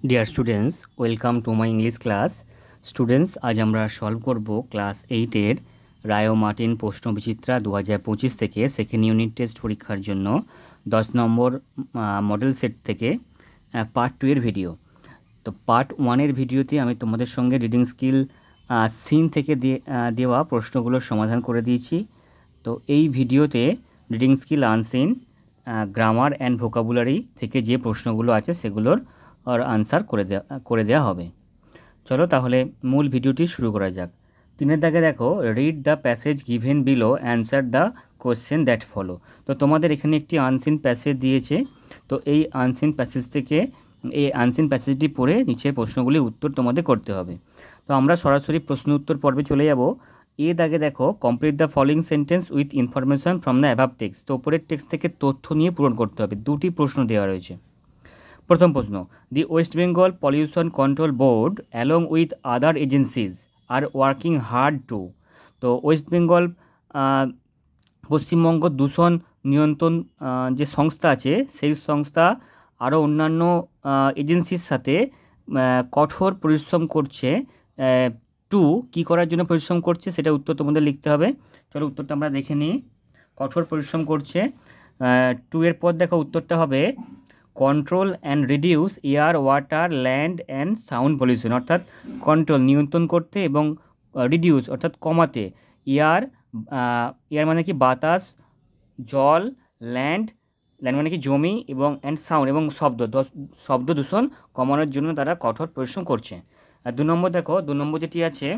Dear students, welcome to my English class. Students, আজ আমরা solve করব ক্লাস 8-এর রায় Martin প্রশ্নবিচিত্রা 2025 থেকে সেকেন্ড ইউনিট টেস্ট পরীক্ষার জন্য 10 নম্বর মডেল সেট থেকে পার্ট 2 এর ভিডিও। তো পার্ট 1-এর ভিডিওতে আমি তোমাদের সঙ্গে রিডিং স্কিল সিন থেকে দেওয়া প্রশ্নগুলোর সমাধান করে দিয়েছি। তো এই ভিডিওতে reading skill unseen, grammar and vocabulary থেকে যে প্রশ্নগুলো আছে সেগুলোর আনসার করে দেওয়া হবে। চলো তাহলে মূল ভিডিওটি শুরু করা যাক। 3 দাগে দেখো, read the passage given below, answer the question that follow. তো তোমাদের এখানে একটি আনসিন প্যাসেজ দিয়েছে। তো এই আনসিন প্যাসেজটি পড়ে নিচের প্রশ্নগুলির উত্তর তোমাদের করতে হবে। তো আমরা সরাসরি প্রশ্ন উত্তর পর্বে চলে যাব। দাগে দেখো, complete the following sentence with information from the above text. তো উপরের টেক্সট থেকে তথ্য নিয়ে পূরণ করতে হবে। 2টি প্রশ্ন দেওয়া রয়েছে। প্রথম প্রশ্ন, the West Bengal pollution control board along with other agencies are working hard to. তো ওয়েস্ট বেঙ্গল পশ্চিমবঙ্গ দূষণ নিয়ন্ত্রণ যে সংস্থা আছে, সেই সংস্থা আরও অন্যান্য এজেন্সির সাথে কঠোর পরিশ্রম করছে। টু কী করার জন্য পরিশ্রম করছে সেটা উত্তর তোমাদের লিখতে হবে। চলো উত্তরটা আমরা দেখে নিই। কঠোর পরিশ্রম করছে। 2 এর পর দেখো উত্তরটা হবে control and reduce air, water, land and sound pollution. অর্থাৎ কন্ট্রোল নিয়ন্ত্রণ করতে এবং রিডিউস অর্থাৎ কমাতে। এয়ার মানে কি বাতাস, জল, ল্যান্ড মানে কি জমি, এবং অ্যান্ড সাউন্ড এবং শব্দ দূষণ কমানোর জন্য তারা কঠোর পরিশ্রম করছে। আর 2 নম্বর দেখো, 2 নম্বর যেটি আছে,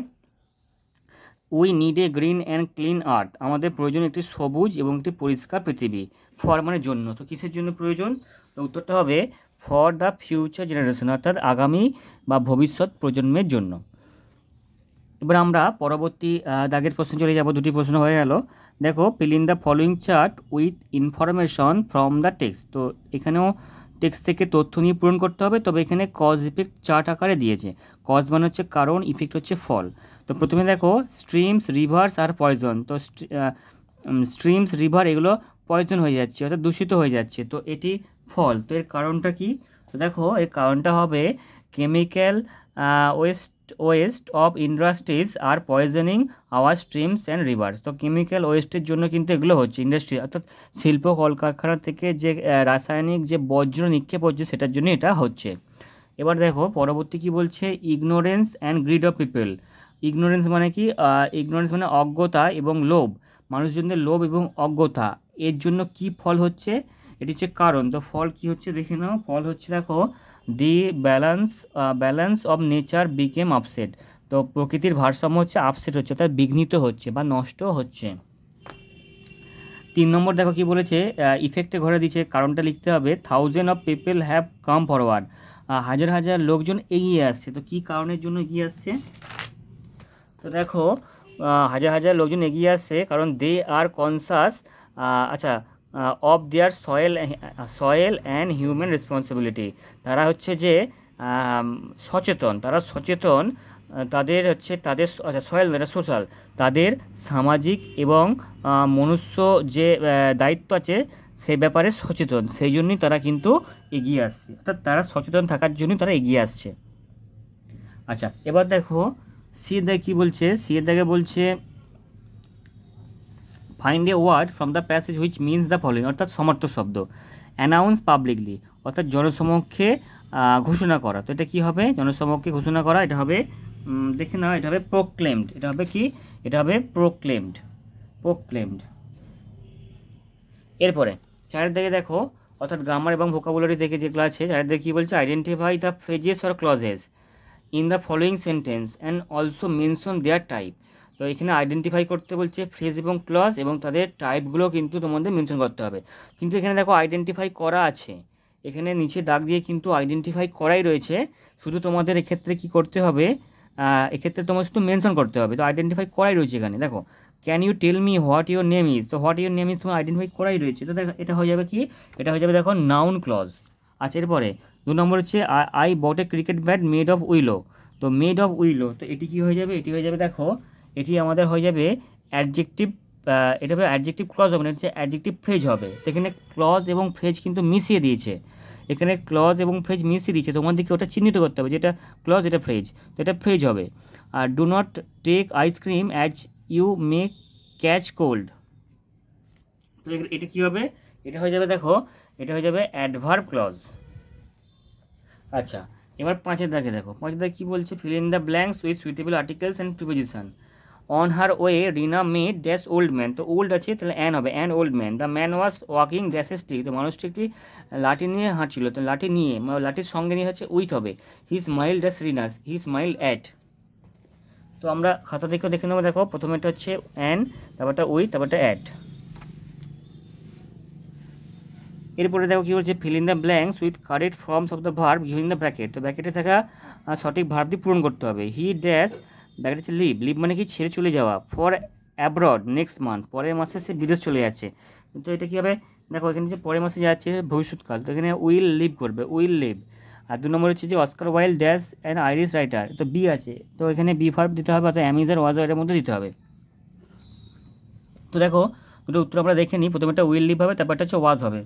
we need a green and clean earth. আমাদের প্রয়োজন একটি সবুজ এবং একটি পরিষ্কার পৃথিবী। ফর মানে জন্য। তো কিসের জন্য প্রয়োজন? তো উত্তরটা হবে ফর দ্য ফিউচার জেনারেশন, অর্থাৎ আগামী বা ভবিষ্যৎ প্রজন্মের জন্য। এবার আমরা পরবর্তী দাগের প্রশ্নে চলে যাব। 2টি প্রশ্ন হয়ে গেল। দেখো, feel in the following chart with information from the text. তো এখানেও টেক্সট থেকে তথ্য নিয়ে পূরণ করতে হবে, তবে এখানে কজ ইফেক্ট চার্ট আকারে দিয়েছে। কজ মানে হচ্ছে কারণ, ইফেক্ট হচ্ছে ফল। তো প্রথমে দেখো, স্ট্রিমস, রিভার্স আর পয়জন। তো স্ট্রিমস, রিভার এগুলো পয়জন হয়ে যাচ্ছে, অর্থাৎ দূষিত হয়ে যাচ্ছে। তো এটি ফল। তো এর কারণটা কি? তো দেখো, এর কারণটা হবে কেমিক্যাল ওয়েস্ট অফ ইন্ডাস্ট্রিজ আর poisoning our streams and rivers. তো কেমিক্যাল ওয়েস্টের জন্য কিন্তু এগুলো হচ্ছে, ইন্ডাস্ট্রি অর্থাৎ শিল্প কলকারখানা থেকে যে রাসায়নিক যে বর্জ্য নিক্ষেপ হচ্ছে সেটার জন্য এটা হচ্ছে। এবার দেখো পরবর্তী কি বলছে, ignorance and greed of people. Ignorance মানে কি? ইগনোরেন্স মানে অজ্ঞতা এবং লোভ। মানুষজনদের লোভ এবং অজ্ঞতা, এর জন্য কি ফল হচ্ছে? এটি হচ্ছে কারণ। তো ফল কি হচ্ছে দেখে নাও। ফল হচ্ছে দেখো, the balance of nature became upset. তো প্রকৃতির ভারসাম্য হচ্ছে আপসেট হচ্ছে, অর্থাৎ বিঘ্নিত হচ্ছে বা নষ্ট হচ্ছে। 3 নম্বর দেখো কি বলেছে, ইফেক্টে ঘরে দিচ্ছে, কারণটা লিখতে হবে thousand of people have come forward. হাজার হাজার লোকজন এগিয়ে আসছে। তো কি কারণের জন্য এগিয়ে আসছে? তো দেখো, হাজার হাজার লোকজন এগিয়ে আসছে কারণ they are conscious of their soil and human responsibility. তারা হচ্ছে যে সচেতন, তাদের সয়েল এটা সোশ্যাল, তাদের সামাজিক এবং মনুষ্য যে দায়িত্ব আছে সে ব্যাপারে সচেতন, সেই জন্যই তারা কিন্তু এগিয়ে আসছে, অর্থাৎ তারা সচেতন থাকার জন্যই তারা এগিয়ে আসছে। আচ্ছা, এবার দেখো সি এর দাগে কী বলছে। সি এর দাগে বলছে find a word from the passage which means the following, অর্থাৎ সমর্থক শব্দ। অ্যানাউন্স পাবলিকলি, অর্থাৎ জনসমক্ষে ঘোষণা করা। তো এটা কী হবে? জনসমক্ষে ঘোষণা করা, এটা হবে দেখে নাও, এটা হবে প্রোক্লেমড। এটা হবে কি? এটা হবে প্রোক্লেমড। এরপরে 4 দিকে দেখো, অর্থাৎ গ্রামার এবং ভোকাবুলারি থেকে যেগুলো আছে, 4 দিকে কী বলছে, identify the phrases or clauses in the following sentence and also mention there type. তো এখানে আইডেন্টিফাই করতে বলছে ফ্রেজ এবং ক্লজ, এবং তাদের টাইপগুলো কিন্তু তোমাদের মেনশন করতে হবে। কিন্তু এখানে দেখো আইডেন্টিফাই করা আছে, এখানে নিচে দাগ দিয়ে কিন্তু আইডেন্টিফাই করাই রয়েছে। শুধু তোমাদের এক্ষেত্রে কি করতে হবে, এক্ষেত্রে তোমার শুধু মেনশন করতে হবে। তো আইডেন্টিফাই করাই রয়েছে এখানে। দেখো, can you tell me what your name is. তো হোয়াট ইউর নেম ইজ তোমার আইডেন্টিফাই করাই রয়েছে। তো দেখো এটা হয়ে যাবে কি? এটা হয়ে যাবে দেখো নাউন ক্লজ। আচ্ছা, এরপরে 2 নম্বর হচ্ছে I bought A cricket bat made of উইলো। তো মেড অফ উইলো, তো এটি কি হয়ে যাবে? এটি হয়ে যাবে দেখো, এটি আমাদের হয়ে যাবে অ্যাডজেক্টিভ। এটা হবে অ্যাডজেক্টিভ ক্লজ হবে না, হচ্ছে অ্যাডজেক্টিভ ফ্রেজ হবে। তো এখানে ক্লজ এবং ফ্রেজ কিন্তু মিশিয়ে দিয়েছে। এখানে ক্লজ এবং ফ্রেজ মিশিয়ে দিচ্ছে, তোমাদেরকে ওটা চিহ্নিত করতে হবে যেটা ক্লজ এটা ফ্রেজ, তো এটা ফ্রেজ হবে। আর do not take ice cream as you may catch cold, তো এটা কী হবে, এটা হয়ে যাবে, দেখো এটা হয়ে যাবে অ্যাডভার্ব ক্লজ। আচ্ছা, এবার 5 দাগে দেখো, 5 দাগে কী বলছে, feel in the blanks with suitable articles and preposition. On her way Rina made dash old man, তো ওল্ড আছে তাহলে অ্যান হবে, an old man. The man was walking dash a stick, তো মানুষটি একটি লাঠি নিয়ে হাঁটছিল, তো লাঠি নিয়ে লাঠির সঙ্গে নিয়ে হচ্ছে উইথ হবে। হি smile dash Rina's, he smile at. তো আমরা খাতা দেখে দেখে নেবো, দেখো প্রথমেটা হচ্ছে অ্যান, তারপরটা উইথ, তারপরটা অ্যাট। এরপরে দেখো কী বলছে, feel in the blanks with correct forms of the verb giving the bracket, তো ব্র্যাকেটে থাকা সঠিক ভার্ব দিয়ে পূরণ করতে হবে। হি ড্যাশ, ব্র্যাকেট হচ্ছে লিভ, লিভ মানে কি ছেড়ে চলে যাওয়া। ফর অ্যাব্রড নেক্সট মান্থ, পরের মাসে সে বিদেশ চলে যাচ্ছে, তো এটা কী হবে, দেখো এখানে যে পরের মাসে যাচ্ছে ভবিষ্যৎকাল, তো এখানে উইল লিভ করবে, উইল লিভ। আর 2 নম্বর হচ্ছে যে Oscar Wilde dash an Irish writer, তো বি আছে, তো এখানে বি ভার্ব দিতে হবে, অর্থাৎ অ্যামিজার ওয়াজ এর মধ্যে দিতে হবে। তো দেখো দুটো উত্তর আমরা দেখে নিই, প্রথমে একটা উইল লিভ হবে, তারপরটা হচ্ছে ওয়াজ হবে।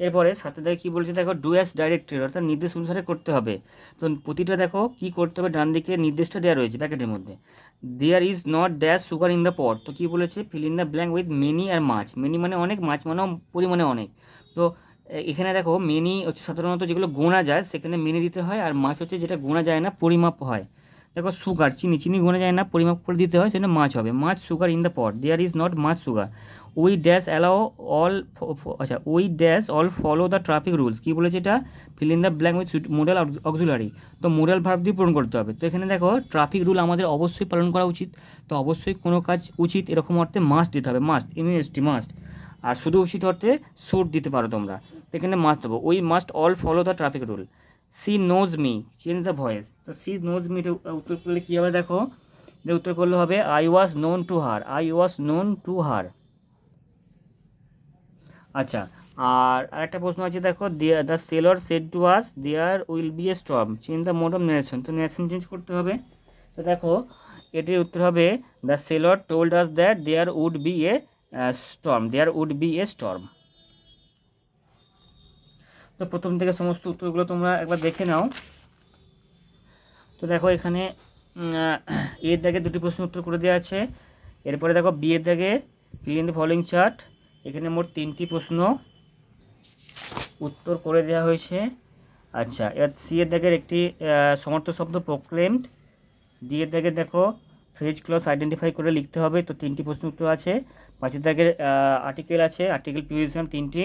এরপরে সাথে দেখে কী বলছে, দেখো ডু অ্যাজ ডাইরেক্টেড, অর্থাৎ নির্দেশ অনুসারে করতে হবে। তো প্রতিটা দেখো কী করতে হবে, ডান দিকে নির্দেশটা দেওয়া রয়েছে প্যাকেটের মধ্যে। There is not dash sugar in the pot, তো কী বলেছে, fill in the blank with many আর মাছ, মেনি মানে অনেক, মাছ মানেও পরিমাণে অনেক। তো এখানে দেখো মেনি হচ্ছে সাধারণত যেগুলো গোনা যায় সেখানে মেনি দিতে হয়, আর মাছ হচ্ছে যেটা গোনা যায় না, পরিমাপ হয়। দেখো সুগার, চিনি, চিনি গোনা যায় না, পরিমাপ করে দিতে হয়, সেটা মাছ হবে, much sugar in the pot. There is not much sugar. We dash allow all, আচ্ছা we dash all follow the traffic rules, কী বলেছে এটা, fill in the blank with modal auxiliary, তো মোডাল ভার্ব দিয়ে পূরণ করতে হবে। তো এখানে দেখো ট্রাফিক রুল আমাদের অবশ্যই পালন করা উচিত, তো অবশ্যই কোনো কাজ উচিত এরকম অর্থে মাস্ট দিতে হবে, মাস্ট, ইউনিভার্সিটি মাস্ট। আর শুধু উচিত অর্থে শুড দিতে পারো তোমরা, তো এখানে মাস্ট দেবো, we must all follow the traffic rule. She knows me, change the voice, তো সি নোজ মি উত্তর করলে কী হবে, দেখো এটা উত্তর করলে হবে I was known to her, I was known to her. আচ্ছা, আর আরেকটা প্রশ্ন আছে, দেখো the sailor said to us there will be a storm, change the mode of narration, তো ন্যারেশন চেঞ্জ করতে হবে। তো দেখো এটির উত্তর হবে the sailor told us that there would be a storm, there would be a storm. তো প্রথম থেকে সমস্ত উত্তরগুলো তোমরা একবার দেখে নাও। তো দেখো এখানে এর দাগে 2টি প্রশ্ন উত্তর করে দেওয়া আছে। এরপরে দেখো বি এর দাগে feel in the following chart, এখানে মোট 3টি প্রশ্ন উত্তর করে দেওয়া হয়েছে। আচ্ছা, এবার সি এর দাগের একটি সমর্থ শব্দ প্রোক্লেমড, ডি এর দাগে দেখো ফ্রেজ ক্লজ আইডেন্টিফাই করে লিখতে হবে, তো 3টি প্রশ্ন উত্তর আছে। 5 এর দাগের আর্টিকেল আছে, আর্টিকেল প্রিপোজিশন 3টি।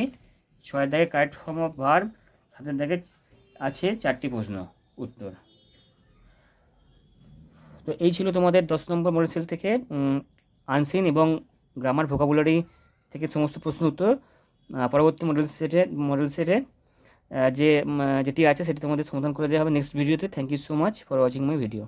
6 এর দাগে কারেক্ট ফর্ম অফ ভার্ব, 7 এর দাগে আছে 4টি প্রশ্ন উত্তর। তো এই ছিল তোমাদের 10 নম্বর মডেল সেট থেকে আনসিন এবং গ্রামার ভোকাবুলারি থেকে সমস্ত প্রশ্ন উত্তর। পরবর্তী মডেল সেটে যেটি আছে সেটি তোমাদের সমাধান করে দেওয়া হবে নেক্সট ভিডিওতে। Thank you so much for watching my video.